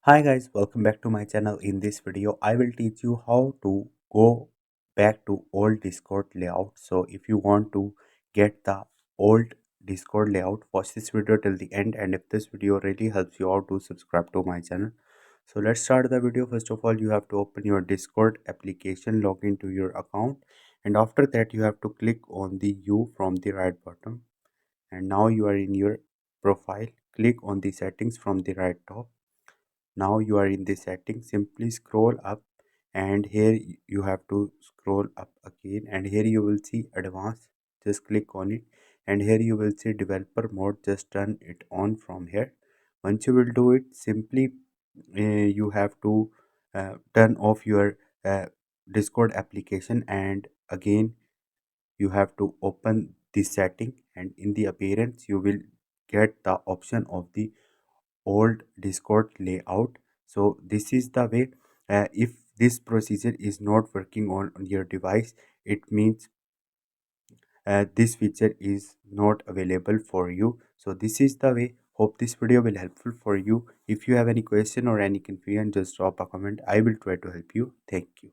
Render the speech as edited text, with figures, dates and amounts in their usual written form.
Hi guys, welcome back to my channel. In this video, I will teach you how to go back to old Discord layout. So if you want to get the old Discord layout, watch this video till the end. And if this video really helps you out, to subscribe to my channel. So let's start the video. First of all, you have to open your Discord application, log into your account. And after that, you have to click on the U from the right bottom. And now you are in your profile. Click on the settings from the right top. Now you are in the settings, simply scroll up, and here you have to scroll up again, and here you will see advanced. Just click on it, and here you will see developer mode. Just turn it on from here. Once you will do it, simply you have to turn off your Discord application, and again you have to open the setting, and in the appearance you will get the option of the old Discord layout. So this is the way. If this procedure is not working on your device, it means this feature is not available for you. So this is the way. Hope this video will helpful for you. If you have any question or any confusion, just drop a comment. I will try to help you. Thank you.